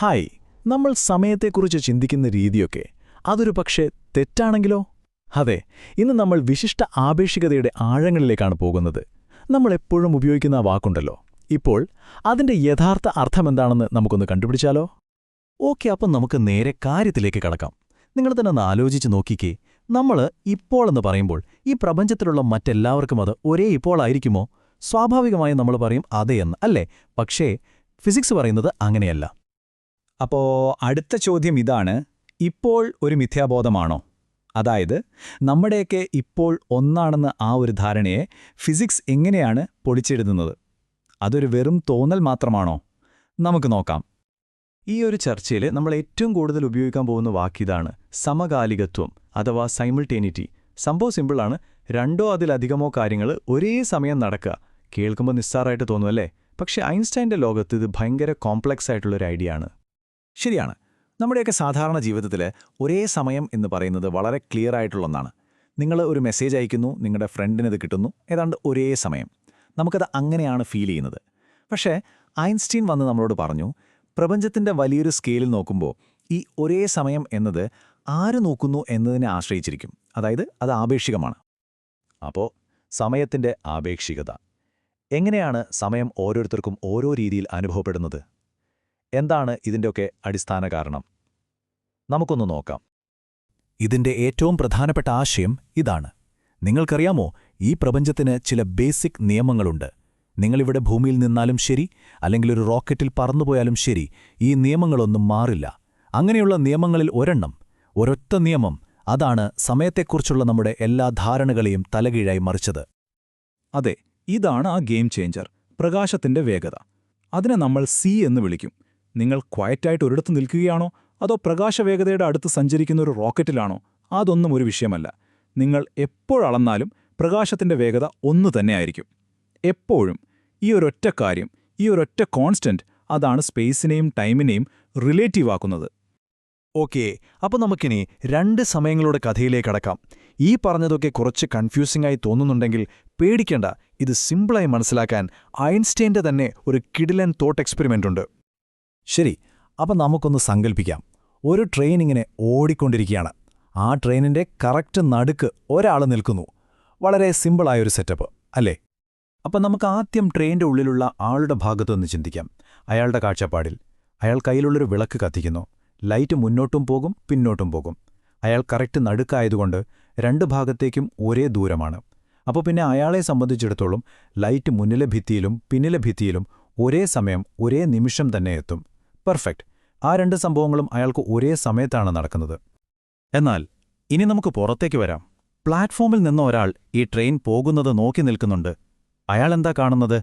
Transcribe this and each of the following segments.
Hi, നമ്മൾ സമയത്തെക്കുറിച്ച് ചിന്തിക്കുന്ന രീതിയൊക്കെ അതൊരു പക്ഷേ തെറ്റാണെങ്കിലോ? അതെ, ഇന്ന് നമ്മൾ വിശിഷ്ട ആപേക്ഷികതയുടെ ആഴങ്ങളിലേക്കാണ് പോകുന്നത്. നമ്മൾ എപ്പോഴും ഉപയോഗിക്കുന്ന ആ വാക്കുണ്ടല്ലോ, ഇപ്പോൾ അതിന്റെ യഥാർത്ഥ അർത്ഥമെന്താണെന്ന് നമുക്കൊന്ന് കണ്ടുപിടിച്ചാലോ? ഓക്കെ, അപ്പം നമുക്ക് നേരെ കാര്യത്തിലേക്ക് കടക്കാം. നിങ്ങൾ തന്നെ ഒന്ന് ആലോചിച്ച് നോക്കിക്കേ, നമ്മൾ ഇപ്പോൾ എന്ന് പറയുമ്പോൾ ഈ പ്രപഞ്ചത്തിലുള്ള മറ്റെല്ലാവർക്കും അത് ഒരേ ഇപ്പോൾ ആയിരിക്കുമോ? സ്വാഭാവികമായും നമ്മൾ പറയും അതെ എന്ന്, അല്ലേ? പക്ഷേ ഫിസിക്സ് പറയുന്നത് അങ്ങനെയല്ല. അപ്പോ അടുത്ത ചോദ്യം ഇതാണ്, ഇപ്പോൾ ഒരു മിഥ്യാബോധമാണോ? അതായത് നമ്മുടെയൊക്കെ ഇപ്പോൾ ഒന്നാണെന്ന് ആ ഒരു ധാരണയെ ഫിസിക്സ് എങ്ങനെയാണ് പൊളിച്ചെഴുതുന്നത്? അതൊരു വെറും തോന്നൽ മാത്രമാണോ? നമുക്ക് നോക്കാം. ഈ ഒരു ചർച്ചയിൽ നമ്മൾ ഏറ്റവും കൂടുതൽ ഉപയോഗിക്കാൻ പോകുന്ന വാക്കിതാണ് സമകാലികത്വം അഥവാ സൈമിൾട്ടേനിറ്റി. സംഭവം സിമ്പിളാണ്, രണ്ടോ അതിലധികമോ കാര്യങ്ങൾ ഒരേ സമയം നടക്കുക. കേൾക്കുമ്പോൾ നിസ്സാരമായിട്ട് തോന്നുമല്ലേ? പക്ഷേ ഐൻസ്റ്റൈൻ്റെ ലോകത്ത് ഇത് ഭയങ്കര കോംപ്ലക്സ് ആയിട്ടുള്ളൊരു ഐഡിയ ആണ്. ശരിയാണ്, നമ്മുടെയൊക്കെ സാധാരണ ജീവിതത്തിൽ ഒരേ സമയം എന്ന് പറയുന്നത് വളരെ ക്ലിയർ ആയിട്ടുള്ള ഒന്നാണ്. നിങ്ങൾ ഒരു മെസ്സേജ് അയക്കുന്നു, നിങ്ങളുടെ ഫ്രണ്ടിനത് കിട്ടുന്നു, ഏതാണ്ട് ഒരേ സമയം. നമുക്കത് അങ്ങനെയാണ് ഫീൽ ചെയ്യുന്നത്. പക്ഷേ ഐൻസ്റ്റീൻ വന്ന് നമ്മളോട് പറഞ്ഞു, പ്രപഞ്ചത്തിൻ്റെ വലിയൊരു സ്കെയിലിൽ നോക്കുമ്പോൾ ഈ ഒരേ സമയം എന്നത് ആര് നോക്കുന്നു എന്നതിനെ ആശ്രയിച്ചിരിക്കും. അതായത് അത് ആപേക്ഷികമാണ്. അപ്പോൾ സമയത്തിൻ്റെ ആപേക്ഷികത. എങ്ങനെയാണ് സമയം ഓരോരുത്തർക്കും ഓരോ രീതിയിൽ അനുഭവപ്പെടുന്നത്? എന്താണ് ഇതിൻ്റെയൊക്കെ അടിസ്ഥാന കാരണം? നമുക്കൊന്ന് നോക്കാം. ഇതിൻ്റെ ഏറ്റവും പ്രധാനപ്പെട്ട ആശയം ഇതാണ്. നിങ്ങൾക്കറിയാമോ, ഈ പ്രപഞ്ചത്തിന് ചില ബേസിക് നിയമങ്ങളുണ്ട്. നിങ്ങളിവിടെ ഭൂമിയിൽ നിന്നാലും ശരി, അല്ലെങ്കിൽ ഒരു റോക്കറ്റിൽ പറന്നുപോയാലും ശരി, ഈ നിയമങ്ങളൊന്നും മാറില്ല. അങ്ങനെയുള്ള നിയമങ്ങളിൽ ഒരൊറ്റ നിയമം, അതാണ് സമയത്തെക്കുറിച്ചുള്ള നമ്മുടെ എല്ലാ ധാരണകളെയും തലകീഴായി മറിച്ചത്. അതെ, ഇതാണ് ആ ഗെയിം ചേഞ്ചർ, പ്രകാശത്തിന്റെ വേഗത. അതിനെ നമ്മൾ സി എന്ന് വിളിക്കും. നിങ്ങൾ ക്വയറ്റായിട്ട് ഒരിടത്ത് നിൽക്കുകയാണോ, അതോ പ്രകാശവേഗതയുടെ അടുത്ത് സഞ്ചരിക്കുന്ന ഒരു റോക്കറ്റിലാണോ, അതൊന്നും ഒരു വിഷയമല്ല. നിങ്ങൾ എപ്പോഴളന്നാലും പ്രകാശത്തിന്റെ വേഗത ഒന്നു തന്നെയായിരിക്കും. എപ്പോഴും. ഈ ഒരൊറ്റ കാര്യം, ഈ ഒരൊറ്റ കോൺസ്റ്റന്റ്, അതാണ് സ്പേസിനെയും ടൈമിനെയും റിലേറ്റീവ് ആക്കുന്നത്. ഓക്കേ, അപ്പോൾ നമുക്കിനി രണ്ട് സമയങ്ങളുടെ കഥയിലേക്ക് കടക്കാം. ഈ പറഞ്ഞതൊക്കെ കുറച്ച് കൺഫ്യൂസിംഗ് ആയി തോന്നുന്നുണ്ടെങ്കിൽ പേടിക്കേണ്ട, ഇത് സിമ്പിളായി മനസ്സിലാക്കാൻ ഐൻസ്റ്റൈൻ്റെ തന്നെ ഒരു കിടിലൻ തോട്ട് എക്സ്പെരിമെൻ്റ് ഉണ്ട്. ശരി, അപ്പം നമുക്കൊന്ന് സങ്കൽപ്പിക്കാം. ഒരു ട്രെയിൻ ഇങ്ങനെ ഓടിക്കൊണ്ടിരിക്കുകയാണ്. ആ ട്രെയിനിൻ്റെ കറക്റ്റ് നടുക്ക് ഒരാൾ നിൽക്കുന്നു. വളരെ സിമ്പിളായൊരു സെറ്റപ്പ് അല്ലേ? അപ്പം നമുക്ക് ആദ്യം ട്രെയിനിൻ്റെ ഉള്ളിലുള്ള ആളുടെ ഭാഗത്തുനിന്ന് ചിന്തിക്കാം. അയാളുടെ കാഴ്ചപ്പാടിൽ അയാൾ കയ്യിലുള്ളൊരു വിളക്ക് കത്തിക്കുന്നു. ലൈറ്റ് മുന്നോട്ടും പോകും, പിന്നോട്ടും പോകും. അയാൾ കറക്റ്റ് നടുക്കായതുകൊണ്ട് രണ്ട് ഭാഗത്തേക്കും ഒരേ ദൂരമാണ്. അപ്പോൾ പിന്നെ അയാളെ സംബന്ധിച്ചിടത്തോളം ലൈറ്റ് മുന്നിലെ ഭിത്തിയിലും പിന്നിലെ ഭിത്തിയിലും ഒരേ സമയം ഒരേ നിമിഷം തന്നെ എത്തും. പെർഫെക്റ്റ്. ആ രണ്ട് സംഭവങ്ങളും അയാൾക്ക് ഒരേ സമയത്താണ് നടക്കുന്നത്. എന്നാൽ ഇനി നമുക്ക് പുറത്തേക്ക് വരാം. പ്ലാറ്റ്ഫോമിൽ നിന്ന് ഒരാൾ ഈ ട്രെയിൻ പോകുന്നത് നോക്കി നിൽക്കുന്നുണ്ട്. അയാളെന്താ കാണുന്നത്?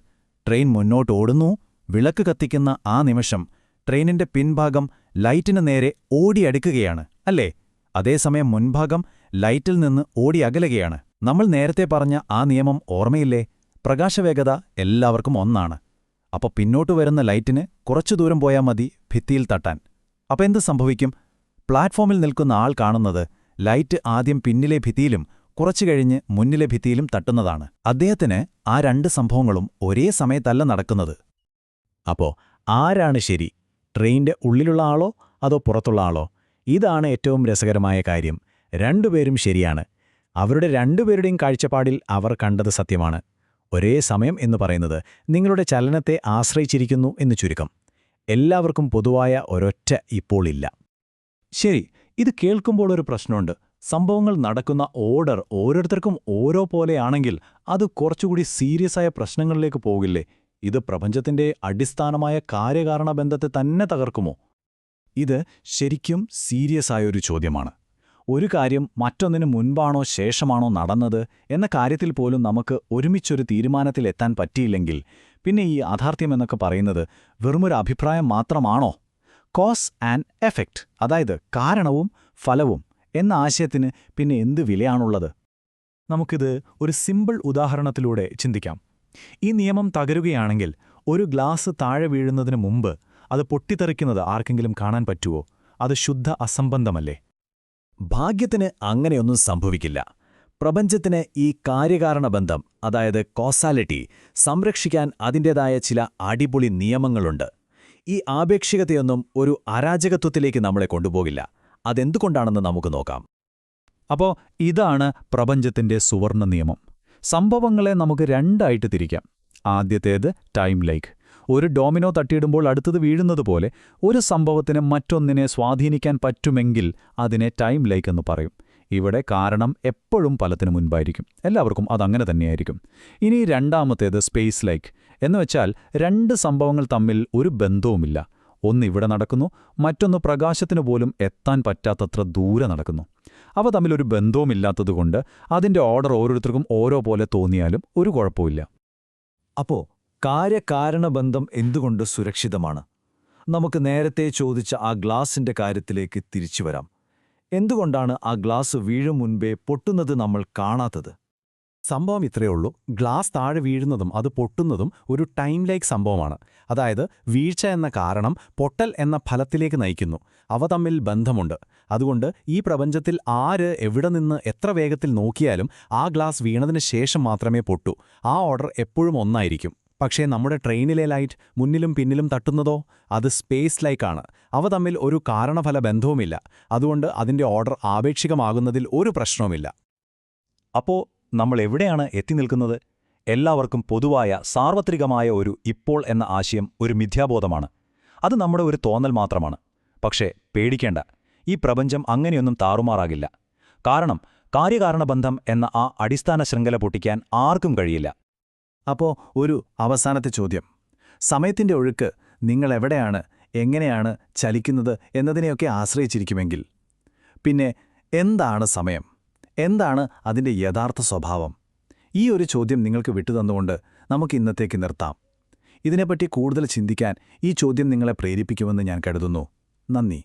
ട്രെയിൻ മുന്നോട്ട് ഓടുന്നു. വിളക്ക് കത്തിക്കുന്ന ആ നിമിഷം ട്രെയിനിന്റെ പിൻഭാഗം ലൈറ്റിന് നേരെ ഓടിയടുക്കുകയാണ്, അല്ലേ? അതേസമയം മുൻഭാഗം ലൈറ്റിൽ നിന്ന് ഓടിയകലുകയാണ്. നമ്മൾ നേരത്തെ പറഞ്ഞ ആ നിയമം ഓർമ്മയില്ലേ? പ്രകാശവേഗത എല്ലാവർക്കും ഒന്നാണ്. അപ്പോൾ പിന്നോട്ട് വരുന്ന ലൈറ്റിന് കുറച്ചു ദൂരം പോയാൽ മതി ഭിത്തിയിൽ തട്ടാൻ. അപ്പോൾ എന്ത് സംഭവിക്കും? പ്ലാറ്റ്ഫോമിൽ നിൽക്കുന്ന ആൾ കാണുന്നത് ലൈറ്റ് ആദ്യം പിന്നിലെ ഭിത്തിയിലും കുറച്ചു കഴിഞ്ഞ് മുന്നിലെ ഭിത്തിയിലും തട്ടുന്നതാണ്. അദ്ദേഹത്തിന് ആ രണ്ട് സംഭവങ്ങളും ഒരേ സമയത്തല്ല നടക്കുന്നത്. അപ്പോൾ ആരാണ് ശരി? ട്രെയിനിൻ്റെ ഉള്ളിലുള്ള ആളോ അതോ പുറത്തുള്ള ആളോ? ഇതാണ് ഏറ്റവും രസകരമായ കാര്യം. രണ്ടുപേരും ശരിയാണ്. അവരുടെ രണ്ടുപേരുടെയും കാഴ്ചപ്പാടിൽ അവർ കണ്ടത് സത്യമാണ്. ഒരേ സമയം എന്ന് പറയുന്നത് നിങ്ങളുടെ ചലനത്തെ ആശ്രയിച്ചിരിക്കുന്നു എന്ന് ചുരുക്കം. എല്ലാവർക്കും പൊതുവായ ഒരൊറ്റ ഇപ്പോൾ ഇല്ല. ശരി, ഇത് കേൾക്കുമ്പോൾ ഒരു പ്രശ്നമുണ്ട്. സംഭവങ്ങൾ നടക്കുന്ന ഓർഡർ ഓരോരുത്തർക്കും ഓരോ പോലെയാണെങ്കിൽ അത് കുറച്ചുകൂടി സീരിയസായ പ്രശ്നങ്ങളിലേക്ക് പോകില്ലേ? ഇത് പ്രപഞ്ചത്തിന്റെ അടിസ്ഥാനമായ കാര്യകാരണ ബന്ധത്തെ തന്നെ തകർക്കുമോ? ഇത് ശരിക്കും സീരിയസായൊരു ചോദ്യമാണ്. ഒരു കാര്യം മറ്റൊന്നിന് മുൻപാണോ ശേഷമാണോ നടന്നത് എന്ന കാര്യത്തിൽ പോലും നമുക്ക് ഒരുമിച്ചൊരു തീരുമാനത്തിലെത്താൻ പറ്റിയില്ലെങ്കിൽ പിന്നെ ഈ യാഥാർത്ഥ്യം എന്നൊക്കെ പറയുന്നത് വെറുമൊരു അഭിപ്രായം മാത്രമാണോ? കോസ് ആൻഡ് എഫക്റ്റ്, അതായത് കാരണവും ഫലവും എന്ന ആശയത്തിന് പിന്നെ എന്ത് വിലയാണുള്ളത്? നമുക്കിത് ഒരു സിമ്പിൾ ഉദാഹരണത്തിലൂടെ ചിന്തിക്കാം. ഈ നിയമം തകരുകയാണെങ്കിൽ ഒരു ഗ്ലാസ് താഴെ വീഴുന്നതിന് മുമ്പ് അത് പൊട്ടിത്തെറിക്കുന്നത് ആർക്കെങ്കിലും കാണാൻ പറ്റുമോ? അത് ശുദ്ധ അസംബന്ധമല്ലേ? ഭാഗ്യത്തിന് അങ്ങനെയൊന്നും സംഭവിക്കില്ല. പ്രപഞ്ചത്തിന് ഈ കാര്യകാരണബന്ധം, അതായത് കോസാലിറ്റി, സംരക്ഷിക്കാൻ അതിൻ്റേതായ ചില അടിപൊളി നിയമങ്ങളുണ്ട്. ഈ ആപേക്ഷികതയൊന്നും ഒരു അരാജകത്വത്തിലേക്ക് നമ്മളെ കൊണ്ടുപോകില്ല. അതെന്തുകൊണ്ടാണെന്ന് നമുക്ക് നോക്കാം. അപ്പോൾ ഇതാണ് പ്രപഞ്ചത്തിന്റെ സുവർണ്ണ നിയമം. സംഭവങ്ങളെ നമുക്ക് രണ്ടായിട്ട് തിരിക്കാം. ആദ്യത്തേത് ടൈം ലൈക്ക്. ഒരു ഡോമിനോ തട്ടിയിടുമ്പോൾ അടുത്തത് വീഴുന്നതുപോലെ ഒരു സംഭവത്തിന് മറ്റൊന്നിനെ സ്വാധീനിക്കാൻ പറ്റുമെങ്കിൽ അതിനെ ടൈം ലൈക്ക് എന്ന് പറയും. ഇവിടെ കാരണം എപ്പോഴും ഫലത്തിന് മുൻപായിരിക്കും. എല്ലാവർക്കും അതങ്ങനെ തന്നെയായിരിക്കും. ഇനി രണ്ടാമത്തേത് സ്പേസ് ലൈക്ക്. എന്നുവെച്ചാൽ രണ്ട് സംഭവങ്ങൾ തമ്മിൽ ഒരു ബന്ധവുമില്ല. ഒന്ന് ഇവിടെ നടക്കുന്നു, മറ്റൊന്ന് പ്രകാശത്തിനു പോലും എത്താൻ പറ്റാത്തത്ര ദൂരെ നടക്കുന്നു. അവ തമ്മിലൊരു ബന്ധവുമില്ലാത്തതുകൊണ്ട് അതിൻ്റെ ഓർഡർ ഓരോരുത്തർക്കും ഓരോ പോലെ തോന്നിയാലും ഒരു കുഴപ്പമില്ല. അപ്പോ കാര്യകാരണബന്ധം എന്തുകൊണ്ട് സുരക്ഷിതമാണ്? നമുക്ക് നേരത്തെ ചോദിച്ച ആ ഗ്ലാസിന്റെ കാര്യത്തിലേക്ക് തിരിച്ചുവരാം. എന്തുകൊണ്ടാണ് ആ ഗ്ലാസ് വീഴും മുൻപേ പൊട്ടുന്നത് നമ്മൾ കാണാത്തത്? സംഭവം ഇത്രയേ ഉള്ളൂ. ഗ്ലാസ് താഴെ വീഴുന്നതും അത് പൊട്ടുന്നതും ഒരു ടൈം ലൈക്ക് സംഭവമാണ്. അതായത് വീഴ്ച എന്ന കാരണം പൊട്ടൽ എന്ന ഫലത്തിലേക്ക് നയിക്കുന്നു. അവ തമ്മിൽ ബന്ധമുണ്ട്. അതുകൊണ്ട് ഈ പ്രപഞ്ചത്തിൽ ആര് എവിടെ നിന്ന് എത്ര വേഗത്തിൽ നോക്കിയാലും ആ ഗ്ലാസ് വീണതിന് ശേഷം മാത്രമേ പൊട്ടൂ. ആ ഓർഡർ എപ്പോഴും ഒന്നായിരിക്കും. പക്ഷേ നമ്മുടെ ട്രെയിനിലെ ലൈറ്റ് മുന്നിലും പിന്നിലും തട്ടുന്നതോ? അത് സ്പേസ് ലൈക്കാണ്. അവ തമ്മിൽ ഒരു കാരണഫല ബന്ധവുമില്ല. അതുകൊണ്ട് അതിൻ്റെ ഓർഡർ ആപേക്ഷികമാകുന്നതിൽ ഒരു പ്രശ്നവുമില്ല. അപ്പോൾ നമ്മൾ എവിടെയാണ് എത്തി നിൽക്കുന്നത്? എല്ലാവർക്കും പൊതുവായ സാർവത്രികമായ ഒരു ഇപ്പോൾ എന്ന ആശയം ഒരു മിഥ്യാബോധമാണ്. അത് നമ്മുടെ ഒരു തോന്നൽ മാത്രമാണ്. പക്ഷേ പേടിക്കേണ്ട, ഈ പ്രപഞ്ചം അങ്ങനെയൊന്നും താറുമാറാകില്ല. കാരണം കാര്യകാരണബന്ധം എന്ന ആ അടിസ്ഥാന ശൃംഖല പൊട്ടിക്കാൻ ആർക്കും കഴിയില്ല. അപ്പോൾ ഒരു അവസാനത്തെ ചോദ്യം. സമയത്തിന്റെ ഒഴുക്ക് നിങ്ങളെവിടെയാണ്, എങ്ങനെയാണ് ചലിക്കുന്നത് എന്നതിനെയൊക്കെ ആശ്രയിച്ചിരിക്കുമെങ്കിൽ പിന്നെ എന്താണ് സമയം? എന്താണ് അതിൻ്റെ യഥാർത്ഥ സ്വഭാവം? ഈ ഒരു ചോദ്യം നിങ്ങൾക്ക് വിട്ടുതന്നുകൊണ്ട് നമുക്ക് ഇന്നത്തേക്ക് നിർത്താം. ഇതിനെപ്പറ്റി കൂടുതൽ ചിന്തിക്കാൻ ഈ ചോദ്യം നിങ്ങളെ പ്രേരിപ്പിക്കുമെന്ന് ഞാൻ കരുതുന്നു. നന്ദി.